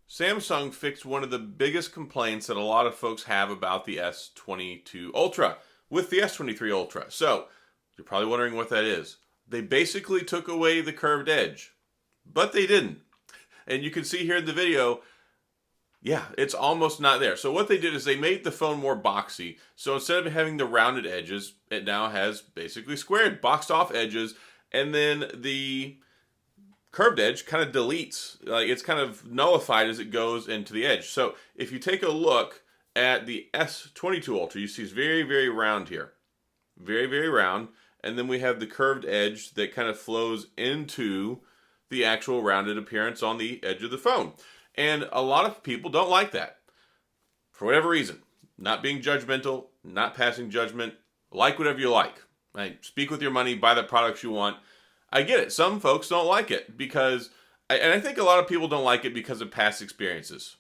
Samsung fixed one of the biggest complaints that a lot of folks have about the S22 Ultra with the S23 Ultra. So, you're probably wondering what that is. They basically took away the curved edge, but they didn't. And you can see here in the video, yeah, it's almost not there. So what they did is they made the phone more boxy. So instead of having the rounded edges, it now has basically squared, boxed off edges, and then the curved edge kind of deletes, like it's kind of nullified as it goes into the edge. So if you take a look at the S22 Ultra, you see it's very, very round here. Very, very round. And then we have the curved edge that kind of flows into the actual rounded appearance on the edge of the phone. And a lot of people don't like that. For whatever reason. Not being judgmental, not passing judgment. Like whatever you like. Right? Speak with your money, buy the products you want. I get it. Some folks don't like it because, and I think a lot of people don't like it because of past experiences.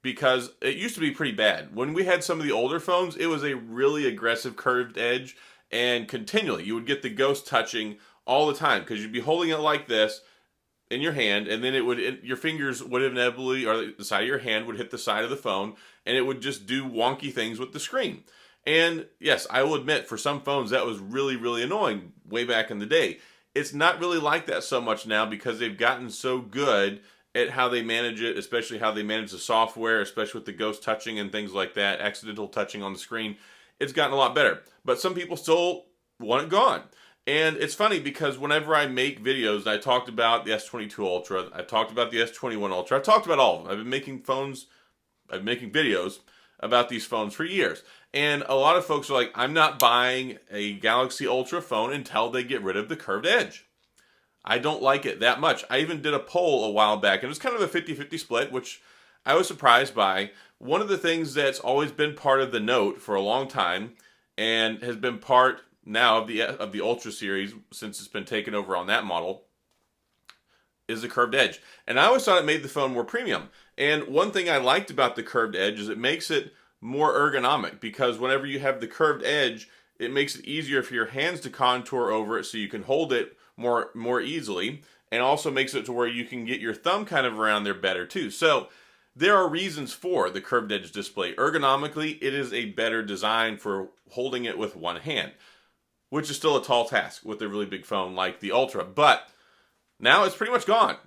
Because it used to be pretty bad. When we had some of the older phones, it was a really aggressive curved edge, and continually you would get the ghost touching all the time because you'd be holding it like this in your hand, and then your fingers would inevitably, or the side of your hand would hit the side of the phone, and it would just do wonky things with the screen. And yes, I will admit, for some phones that was really, really annoying way back in the day. It's not really like that so much now because they've gotten so good at how they manage it, especially how they manage the software, especially with the ghost touching and things like that, accidental touching on the screen. It's gotten a lot better. But some people still want it gone. And it's funny because whenever I make videos, I talked about the S22 Ultra, I talked about the S21 Ultra, I've talked about all of them. I've been making videos about these phones for years. And a lot of folks are like, I'm not buying a Galaxy Ultra phone until they get rid of the curved edge. I don't like it that much. I even did a poll a while back, and it was kind of a 50-50 split, which I was surprised by. One of the things that's always been part of the Note for a long time, and has been part now of the Ultra series since it's been taken over on that model, is the curved edge. And I always thought it made the phone more premium. And one thing I liked about the curved edge is it makes it more ergonomic, because whenever you have the curved edge, it makes it easier for your hands to contour over it so you can hold it more easily, and also makes it to where you can get your thumb kind of around there better too. So there are reasons for the curved edge display. Ergonomically, it is a better design for holding it with one hand, which is still a tall task with a really big phone like the Ultra. But now it's pretty much gone.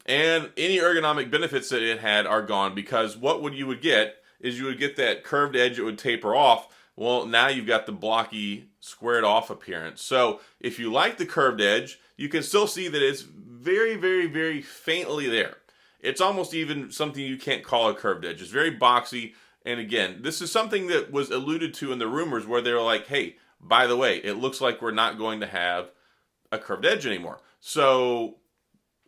And any ergonomic benefits that it had are gone, because you would get is you would get that curved edge, it would taper off. Well, now you've got the blocky, squared off appearance. So if you like the curved edge, you can still see that it's very, very, very faintly there. It's almost even something you can't call a curved edge. It's very boxy. And again, this is something that was alluded to in the rumors where they were like, hey, by the way, it looks like we're not going to have a curved edge anymore. So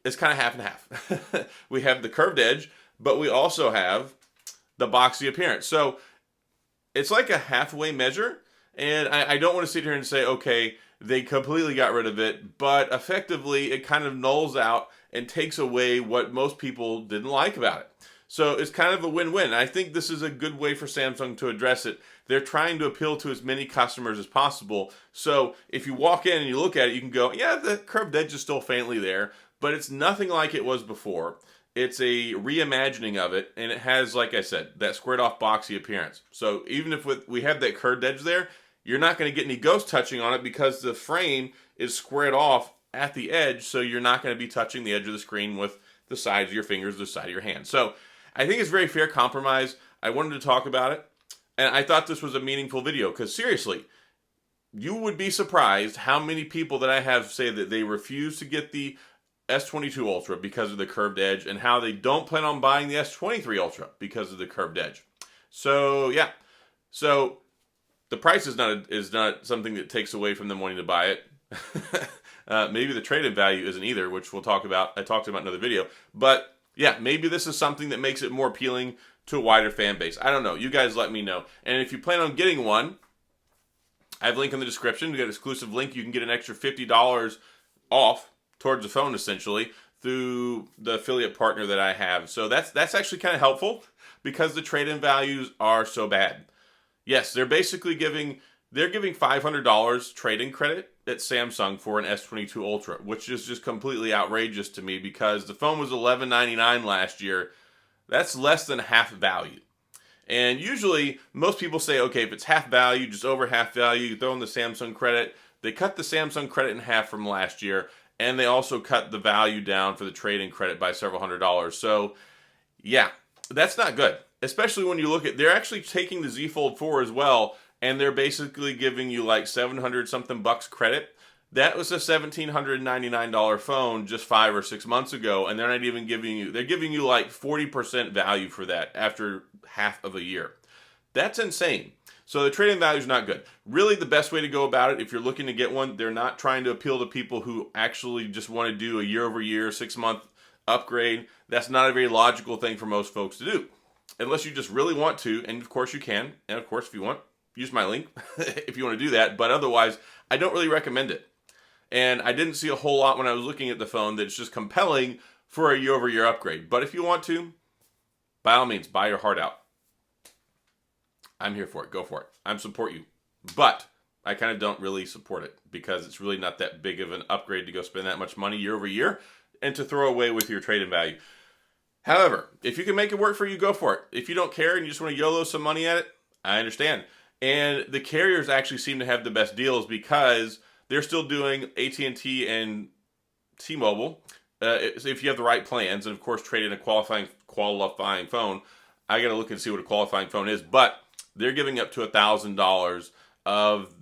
it's kind of half and half. We have the curved edge, but we also have the boxy appearance. So it's like a halfway measure. And I don't want to sit here and say, okay, they completely got rid of it, but effectively it kind of nulls out and takes away what most people didn't like about it. So it's kind of a win-win. I think this is a good way for Samsung to address it. They're trying to appeal to as many customers as possible. So if you walk in and you look at it, you can go, yeah, the curved edge is still faintly there, but it's nothing like it was before. It's a reimagining of it, and it has, like I said, that squared off boxy appearance. So even if we have that curved edge there, you're not going to get any ghost touching on it because the frame is squared off at the edge, so you're not going to be touching the edge of the screen with the sides of your fingers, the side of your hand. So I think it's a very fair compromise. I wanted to talk about it, and I thought this was a meaningful video, because seriously, you would be surprised how many people that I have say that they refuse to get the S22 Ultra because of the curved edge, and how they don't plan on buying the S23 Ultra because of the curved edge. So yeah, so the price is not something that takes away from them wanting to buy it. Maybe the trade-in value isn't either, which we'll talk about. I talked about in another video. But yeah, maybe this is something that makes it more appealing to a wider fan base. I don't know. You guys let me know. And if you plan on getting one, I have a link in the description. We got an exclusive link. You can get an extra $50 off towards the phone, essentially, through the affiliate partner that I have. So that's actually kind of helpful, because the trade-in values are so bad. Yes, they're basically giving $500 trade-in credit at Samsung for an S22 Ultra, which is just completely outrageous to me, because the phone was $11.99 last year. That's less than half value. And usually, most people say, okay, if it's half value, just over half value, you throw in the Samsung credit. They cut the Samsung credit in half from last year, and they also cut the value down for the trade-in credit by several $100s. So, yeah, that's not good. Especially when you look at, they're actually taking the Z Fold 4 as well, and they're basically giving you like 700 something bucks credit. That was a $1,799 phone just 5 or 6 months ago, and they're not even giving you, they're giving you like 40% value for that after half of a year. That's insane. So the trade-in value is not good. Really, the best way to go about it, if you're looking to get one, they're not trying to appeal to people who actually just want to do a year-over-year, 6-month upgrade. That's not a very logical thing for most folks to do. Unless you just really want to, and of course you can, and of course if you want, use my link if you want to do that, but otherwise, I don't really recommend it. And I didn't see a whole lot when I was looking at the phone that's just compelling for a year-over-year upgrade. But if you want to, by all means, buy your heart out. I'm here for it. Go for it. I support you. But I kind of don't really support it because it's really not that big of an upgrade to go spend that much money year over year and to throw away with your trade-in value. However, if you can make it work for you, go for it. If you don't care and you just want to YOLO some money at it, I understand. And the carriers actually seem to have the best deals because they're still doing AT&T and T-Mobile. If you have the right plans, and of course trade in a qualifying phone, I got to look and see what a qualifying phone is. But they're giving up to $1,000 of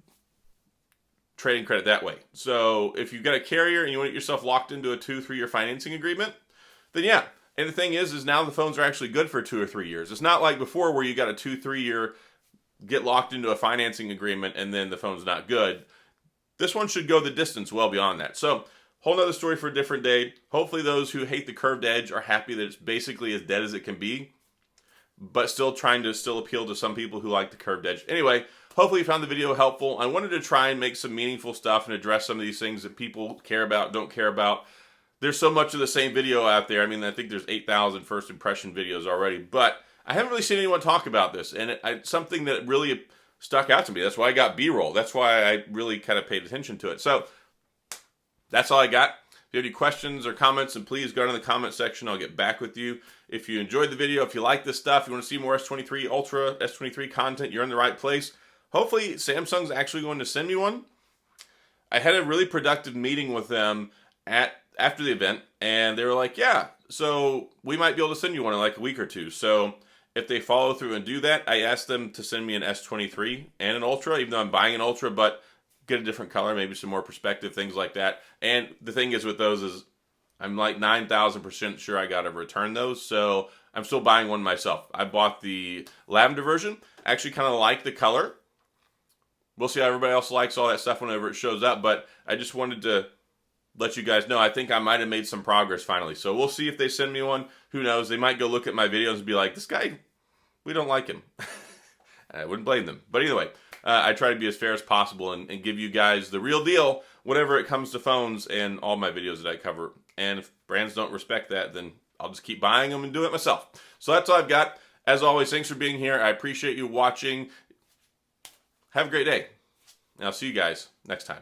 trading credit that way. So if you've got a carrier and you want to get yourself locked into a 2-3 year financing agreement, then yeah. And the thing is now the phones are actually good for 2 or 3 years. It's not like before where you got a 2-3 year get locked into a financing agreement and then the phone's not good. This one should go the distance well beyond that. So, whole nother story for a different day. Hopefully those who hate the curved edge are happy that it's basically as dead as it can be, but still trying to appeal to some people who like the curved edge. Anyway, hopefully you found the video helpful. I wanted to try and make some meaningful stuff and address some of these things that people care about, don't care about. There's so much of the same video out there. I mean, I think there's 8,000 first impression videos already, but I haven't really seen anyone talk about this, and it's something that really stuck out to me. That's why I got B-roll. That's why I really kind of paid attention to it. So that's all I got. If you have any questions or comments, then please go to the comment section. I'll get back with you. If you enjoyed the video, if you like this stuff, you want to see more S23 Ultra, S23 content, you're in the right place. Hopefully Samsung's actually going to send me one. I had a really productive meeting with them after the event, and they were like, yeah, so we might be able to send you one in like a week or two. So if they follow through and do that, I asked them to send me an S23 and an Ultra, even though I'm buying an Ultra, but get a different color, maybe some more perspective, things like that. And the thing is with those is I'm like 9,000% sure I got to return those, so I'm still buying one myself. I bought the lavender version. I actually kind of like the color. We'll see how everybody else likes all that stuff whenever it shows up, but I just wanted to let you guys know I think I might have made some progress finally. So we'll see if they send me one. Who knows? They might go look at my videos and be like, this guy, we don't like him. I wouldn't blame them. But either way, I try to be as fair as possible and give you guys the real deal whenever it comes to phones and all my videos that I cover. And if brands don't respect that, then I'll just keep buying them and do it myself. So that's all I've got. As always, thanks for being here. I appreciate you watching. Have a great day. And I'll see you guys next time.